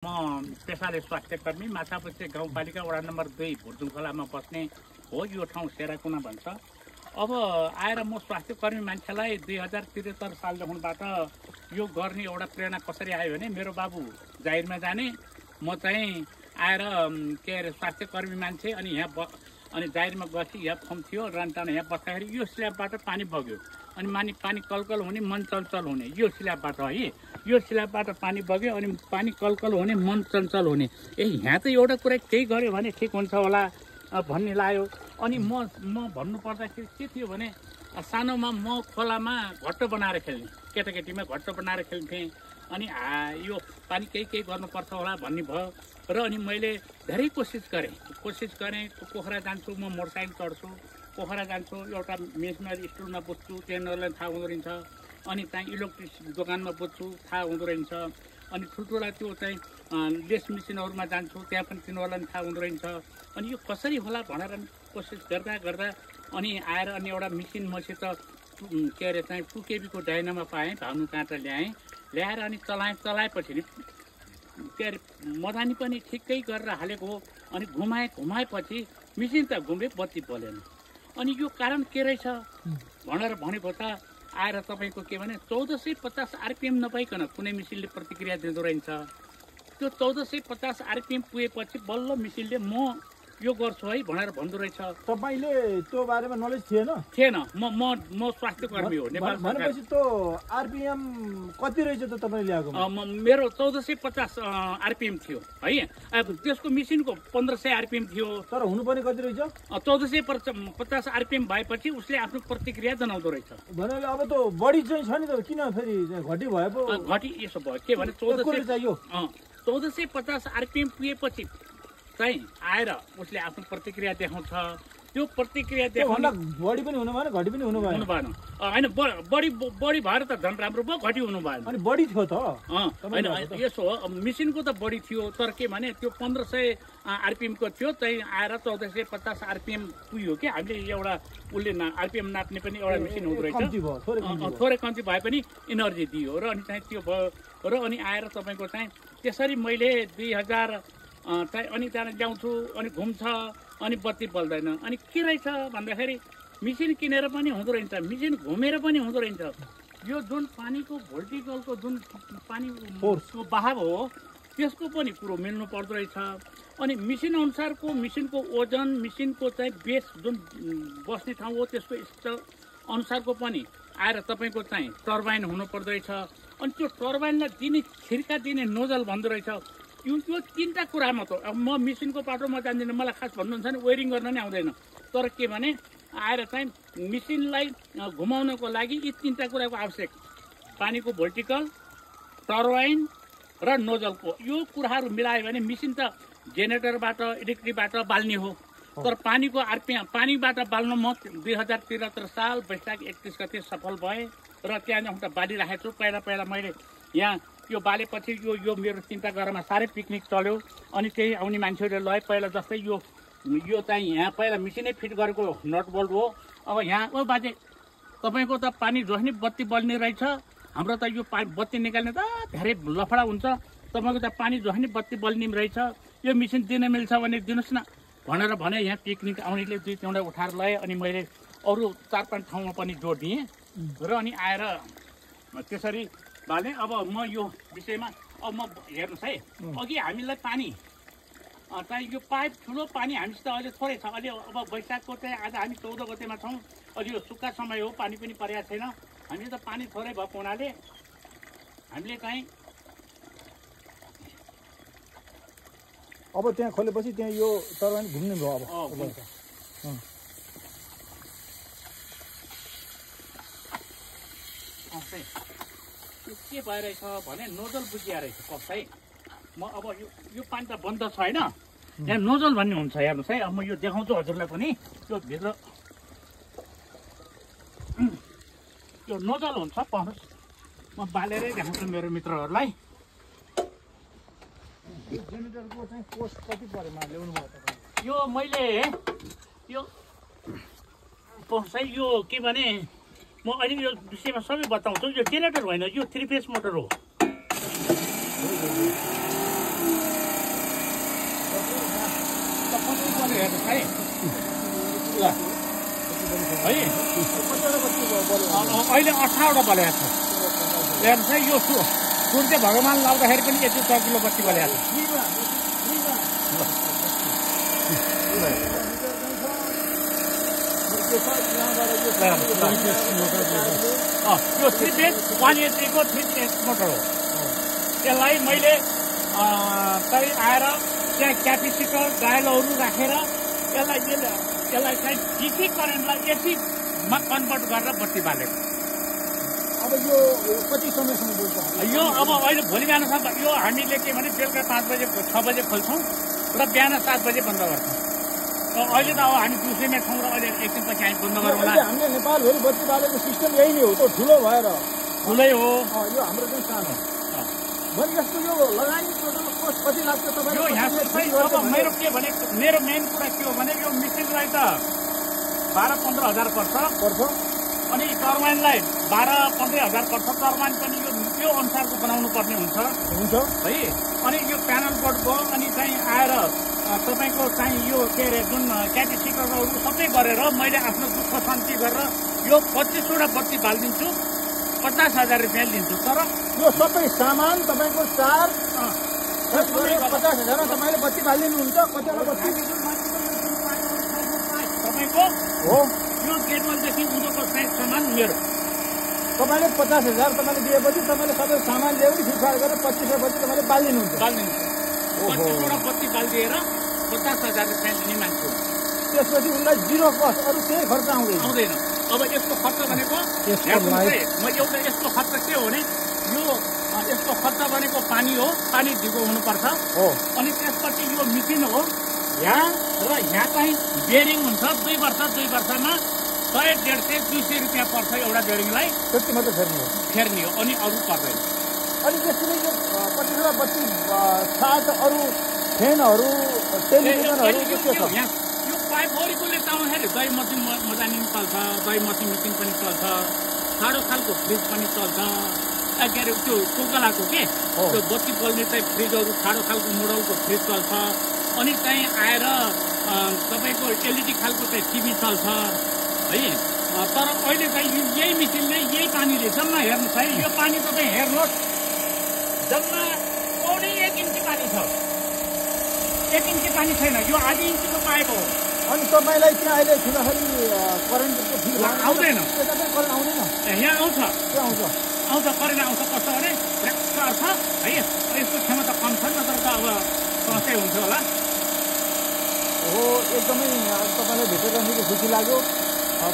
म पेसाले स्वास्थ्य कर्मी माछापुच्छे गाउँपालिका वडा नम्बर 2 भुर्जुङखोलामा बस्ने हो। यो ठाउँ सेराकुना भन्छ। अब आएर म स्वास्थ्य कर्मी मान्छेलाई 2073 सालदेखिबाट यो गर्ने एउटा प्रेरणा कसरी आयो भने मेरो बाबु जाहिरमा जाने, म चाहिँ आएर के अरे स्वास्थ्य कर्मी मान्छे अनि यहाँ अनि जाहिरमा गएपछि यहाँ फर्म थियो रन्टान यहाँ बस्दाखेरि यो स्ल्याबबाट पानी बग्यो अनि पानी कलकल हुने मन चञ्चल हुने यो स्ल्याबबाट है, यो स्ल्याबबाट पानी बग्यो अनि पानी कलकल हुने मन चञ्चल हुने। यहाँ त एउटा कुरा केही गर्यो भने ठिक हुन्छ होला भन्ने लाग्यो। अनि म भन्नुपर्दाखेरि के थियो भने सानोमा म खोलामा घट्टो बनाएर खेल्ने, केटाकेटीमा घट्टो बनाएर खेल्थेँ। अनि यो पानी केही गर्नुपर्छ होला भन्ने भयो र अनि मैले धेरै कोसिस गरेँ। पोखरा जान्छु, म मोटरसाइकल चढ्छु, पोखरा जान्छु, एउटा मेसनरी स्टोरमा बुझ्छु, ट्रेनरलाई थाहा हुँदो रहेछ। अनि चाहिँ इलेक्ट्रिक दोकानमा बुझ्छु, थाहा हुँदो रहेछ। अनि ठुल्ठुला त्यो चाहिँ लेस मेसिनहरूमा जान्छु, त्यहाँ पनि तिनीहरूलाई थाहा हुँदो रहेछ। अनि यो कसरी होला भनेर कोसिस गर्दा अनि आएर अनि एउटा मेसिन मसित के अरे चाहिँ 2 kb को डाइनामा पाएँ, भानु काँटा ल्याएर अनि चलाएपछि नि के अरे मदानी पनि ठिक्कै गरेर हालेको हो। अनि घुमाएपछि मेसिन त घुमे, बत्ती बलेन। अनि यो कारण के रहेछ भनेर भनेको त आएर तपाईँको के भने 1450 RPM नपाइकन कुनै मेसिनले प्रतिक्रिया दिँदो रहेछ। त्यो 1450 RPM पुगेपछि बल्ल मेसिनले म यो गर्छु है भनेर भन्दो रहेछ। तपाईले त्यो बारेमा नलेज थिएन? म स्वास्थ्य कर्मी हो नेपाल सरकार। भनेपछि त्यो RPM कति रहेछ त तपाईले ल्याएको? मेरो 1450 RPM थियो है। त्यसको मेसिनको 1500 RPM थियो। तर हुनुपर्ने कति रहेछ? 1450 RPM भएपछि उसले आफ्नो प्रतिक्रिया जनाउँदो रहेछ। भनेले अब त बढी चाहिँ छ नि त, किन फेरि घटी भयो पो? घटी यसो भयो के भने 1450 RPM पुगेपछि चाहिँ आएर उसले आफ्नो प्रतिक्रिया देखाउँछ। त्यो प्रतिक्रिया देखाउन बढी पनि हुनु भएन, घटी पनि हुनु भएन होइन। बढी भएर त झन् राम्रो भयो, घटी हुनु भएन। अनि बढी थियो त होइन, यसो हो मेसिनको त बढी थियो, तर के भने त्यो 1500 RPM को थियो चाहिँ आएर 1450 RPM पुग्यो कि हामीले एउटा उसले RPM नाप्ने पनि एउटा मेसिन हुँदो रहेछ। थोरै कम्ती भए पनि इनर्जी दियो र अनि चाहिँ त्यो भयो र अनि आएर तपाईँको चाहिँ त्यसरी मैले 2000 चाहिँ अनि त्यहाँ ल्याउँछु अनि घुम्छ अनि बत्ती बल्दैन। अनि के रहेछ भन्दाखेरि मेसिन किनेर पनि हुँदो रहेछ, मेसिन घुमेर पनि हुँदो रहेछ। यो जुन पानीको भोल्टिकलको जुन पानीको बहाव हो त्यसको पनि कुरो मिल्नु पर्दो रहेछ। अनि मेसिन अनुसारको मेसिनको ओजन, मेसिनको चाहिँ बेस जुन बस्ने ठाउँ हो त्यसको स्थल अनुसारको पनि आएर तपाईँको चाहिँ टर्बाइन हुनुपर्दो रहेछ। अनि त्यो टर्बाइनलाई दिने छिर्का दिने नोजल भन्दो रहेछ। यो 3टा कुरामा त अब म मेसिनको पाटोमा जान्दिनँ, मलाई खास भन्नुहुन्छ भने वेरिङ गर्न नै आउँदैन। तर के भने आएर चाहिँ मेसिनलाई घुमाउनको लागि यी 3टा कुराको आवश्यक, पानीको भोल्टिकल, टर्बाइन र नोजलको। यो कुराहरू मिलायो भने मेसिन त जेनेरेटरबाट इलेक्ट्रिकबाट बाल्ने हो, तर पानीको RPM पानीबाट बाल्न म 2073 साल वैशाख 31 गते सफल भएँ र त्यहाँ एउटा बाली राखेको छु। पहिला मैले यहाँ यो बालेपछि यो मेरो 3टा घरमा साह्रै पिकनिक चल्यो। अनि त्यही आउने मान्छेहरूले लय पहिला जस्तै यो चाहिँ यहाँ पहिला मेसिनै फिट गरेको नट बोल्ट हो। अब यहाँ ओ बाजे तपाईँको त पानी जोस्ने बत्ती बल्ने रहेछ, हाम्रो त यो बत्ती निकाल्ने त धेरै लफडा हुन्छ, तपाईँको त पानी जोस्ने बत्ती बल्ने रहेछ, यो मेसिन दिन मिल्छ भने दिनुहोस् न भनेर भने यहाँ पिकनिक आउनेले 2-3वटा उठाएर लए। अनि मैले अरू 4-5 ठाउँमा पनि जोड दिएँ र अनि आएर त्यसरी भने अब म यो विषयमा अब म हेर्नुहोस् है, अघि हामीलाई पानी चाहिँ यो पाइप ठुलो पानी हामीसित अहिले थोरै छ। अहिले अब वैशाखको चाहिँ आज हामी 14 गतेमा छौँ, अहिले यो सुक्खा समय हो, पानी पनि परेको छैन। हामी त पानी थोरै भएको हुनाले हामीले चाहिँ अब त्यहाँ खोलेपछि त्यहाँ यो टर्बाइन घुम्ने भयो। अब के भइरहेछ भने नोजल बुझिया रहेछ कस है। म अब यो पानी त बन्द छ होइन, यहाँ नोजल भन्ने हुन्छ हेर्नुहोस् है। अब म यो देखाउँछु हजुरलाई पनि, त्यो भित्र यो नोजल हुन्छ, पाउनुहोस् म बालेरै देखाउँछु मेरो मित्रहरूलाई। जेनेरेटरको चाहिँ कोस्ट कति परेमा ल्याउनु भयो तपाईले? यो मैले यो पाउँछ यो के भने म अहिले यो विषयमा सबै बताउँछु। यो जेनेरेटर होइन, यो 3 फेज मोटर हो। पनि हेर्नुहोस् है ल है अहिले 18वटा बलेको छ हेर्नुहोस् है यो सूर्य भगवान लाउँदाखेरि पनि यति 6 किलो बत्ती बलेको यो 3 फेज 1 HP को 3 फेज मोटर हो यसलाई मैले चाहिँ आएर त्यहाँ क्यापेसिटर डायलहरू राखेर यसलाई चाहिँ डिसी करेन्टलाई एसीमा कन्भर्ट गरेर बत्ती बालेको अब यो कति समयसम्म बोल्छ यो अब अहिले भोलि बिहानसम्म यो हामीले के भने बेलुका 5 बजे 6 बजे खोल्छौँ र बिहान 7 बजे बन्द गर्छौँ अहिले त अब हामी दुसैमा छौँ र अहिले एकछिनपछि हामी बन्द गरौँला हामीले नेपालभरि बत्ती बालेको सिस्टम यही नै हो त ठुलो भएर ठुलै हो यो हाम्रो चाहिँ सानो भने जस्तो यो लगानी कति लाग्छ तपाईँ यो यहाँ अब मेरो के भने मेरो मेन कुरा के हो भने यो मिसिनलाई त 12-15 हजार पर्छ अनि टर्बाइनलाई 12-15 हजार पर्छ टर्बाइन पनि यो अनुसारको बनाउनु पर्ने हुन्छ है अनि यो प्यानल बोर्डको अनि चाहिँ आएर तपाईँको चाहिँ यो के अरे जुन क्यापेसिटरहरू सबै गरेर मैले आफ्नो दुःख शान्ति गरेर यो 25वटा बत्ती बालिदिन्छु 50,000 रुपियाँ लिन्छु तर यो सबै सामान तपाईँको चार्ज 50,000 तपाईँले बत्ती बालिदिनुहुन्छ कतिवटा बत्ती तपाईँको हो यो गेटवेलदेखि उँधोको सामान मेरो तपाईँले 50,000 तपाईँले दिएपछि तपाईँले सबै सामान ल्याएर फिटफाट गरेर 25 बत्ती तपाईँले बालिदिनुहुन्छ 25वटा बत्ती बालिदिएर 50,000 रुपियाँ लिने मान्छे हो त्यसपछि उनलाई 0 कस्ट अरू केही खर्च आउँदैन अब यसको खर्च भनेको म एउटा यस्तो खर्च के हो भने यो यसको खर्च भनेको पानी हो पानी ढिलो हुनुपर्छ अनि त्यसपछि यो मिसिन हो यहाँ र यहाँ चाहिँ बेरिङ हुन्छ 2 वर्षमा 100-150-200 रुपियाँ पर्छ एउटा बेरिङलाई त्यति मात्रै फेर्ने हो अनि अरू पर्दैन अनि त्यसरी यो 25वटा बत्ती साथ अरू फ्यानहरू टेलिभिजनहरू के छ यो पाइप वरिकोले चलाउँदाखेरि दही मसिन मजानी पनि चल्छ दही मसिन मेसिन पनि चल्छ ठाडो खालको फ्रिज पनि चल्छ के अरे त्यो कोकलाको के त्यो बत्ती बल्ने चाहिँ फ्रिजहरू ठाडो खालको मोडलको फ्रिज चल्छ अनि चाहिँ आएर तपाईँको एलइडी खालको चाहिँ टिभी चल्छ है तर अहिले चाहिँ यही मेसिनले यही पानीले जम्मा हेर्नुहोस् है यो पानी तपाईँ हेर्नुहोस् जम्मा 1 इन्ची पानी छ 1 इन्ची पानी छैन यो आधी इन्चीको पाइप हो अनि तपाईँलाई त्यहाँ अहिले छुँदाखेरि करेन्टको फिल आउँदैन करेन्ट आउँदैन यहाँ आउँछ के आउँछ करेन्ट आउँछ कस्तो भने अर्थ है यसको क्षमता कम छ नत्र त अब समस्या हुन्छ होला हो एकदमै तपाईँलाई भेटेर निकै खुसी लाग्यो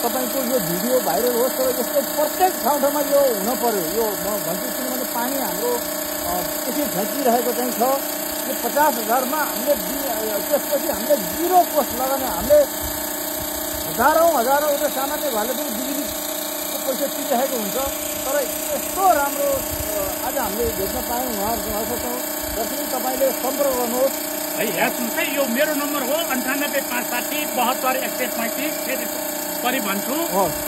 तपाईँको यो भिडियो भाइरल होस् तर यस्तो प्रत्येक ठाउँमा यो हुन पर्यो यो म भन्छु किनभने पानी हाम्रो यसरी फ्याँकिरहेको चाहिँ छ यो 50,000मा हामीले त्यसपछि हामीले 0 कोस्ट लगाउने हामीले हजारौँ रुपियाँ सामान्य भएले पनि बिजुलीको पैसा तिरिरहेको हुन्छ तर यस्तो राम्रो आज हामीले भेट्न पायौँ उहाँहरूसँग जसरी तपाईँले सम्पर्क गर्नुहोस् है हेर्नुहोस् है यो मेरो नम्बर हो 98,560,72,135 फेरि परि भन्छु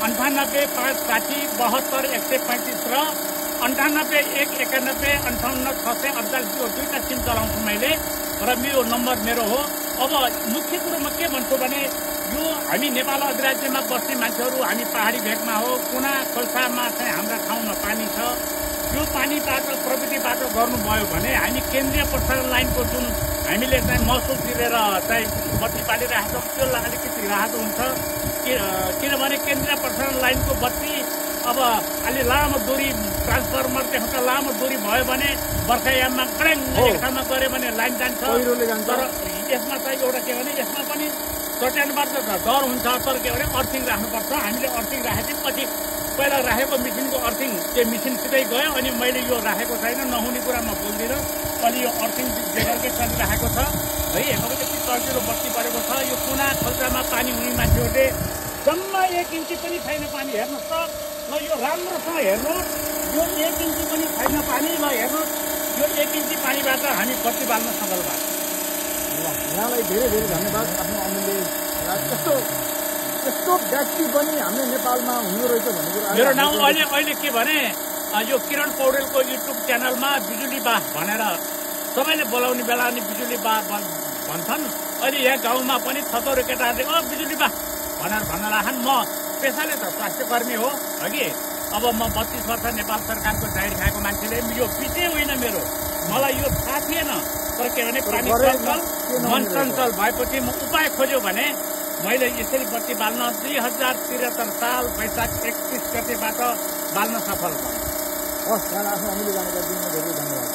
98,560,72,135 र 98,191,58,648 यो 2टा सिम चलाउँछु मैले र यो नम्बर मेरो हो अब मुख्य कुरो म के भन्छु भने यो हामी नेपाल अधिराज्यमा बस्ने मान्छेहरू हामी पहाडी भेगमा हो कुना खोल्सामा चाहिँ हाम्रा ठाउँमा पानी छ यो पानीबाट प्रविधिबाट गर्नुभयो भने हामी केन्द्रीय प्रसारण लाइनको जुन हामीले चाहिँ महसुल तिरेर चाहिँ बत्ती बालिरहेको छौँ त्यो अलिकति राहत हुन्छ किनभने केन्द्रीय प्रसारण लाइनको बत्ती अब अलि लामो दूरी ट्रान्सफर्मर त्यहाँको लामो दूरी भयो भने बर्खायाममा कडङ एक ठाउँमा गऱ्यो भने लाइन जान्छ तर यसमा चाहिँ एउटा के भने यसमा पनि चट्यानबाट डर हुन्छ तर के भने अर्थिङ राख्नुपर्छ हामीले अर्थिङ राखेपछि पछि पहिला राखेको मिसिनको अर्थिङ त्यो मिसिन सिधै गयो अनि मैले यो राखेको छैन नहुने कुरा म बोल्दिनँ अहिले यो अर्थिङ बेगरकै चलिरहेको छ है अब यति चल्टिलो बत्ती परेको छ यो कुना खोल्सामा पानी हुने मान्छेहरूले जम्मा 1 इन्ची पनि छैन पानी हेर्नुहोस् त ल यो राम्रोसँग हेर्नुहोस् यो 1 इन्ची पनि छैन पानी ल हेर्नुहोस् यो 1 इन्ची पानीबाट हामी बत्ती बाल्न सफल भएको यहाँलाई धेरै धेरै धन्यवाद आफ्नो अमूल्य यस्तो व्यक्ति पनि हाम्रो नेपालमा हुनु रहेछ भन्ने कुरा मेरो नाउँ अहिले के भने यो किरण पौडेलको युट्युब च्यानलमा बिजुली बा भनेर सबैले बोलाउने बेला अनि बिजुली बा भन्छन् अहिले यहाँ गाउँमा पनि थतौरे केटाहरूले बिजुलीमा भनेर भन्न लाग्छन्। म पेसाले त स्वास्थ्यकर्मी हो कि अब म 32 वर्ष नेपाल सरकारको जाहिर खाएको मान्छेले यो विषय होइन मेरो, मलाई यो थाहा थिएन। तर के भने पानी चञ्चल मन चञ्चल भएपछि म उपाय खोज्यो भने मैले यसरी बत्ती बाल्न 2073 साल वैशाख 31 गतेबाट बाल्न सफल भएँ। हस्, आफ्नो अमूल्य जानकारी दिनु धेरै धन्यवाद।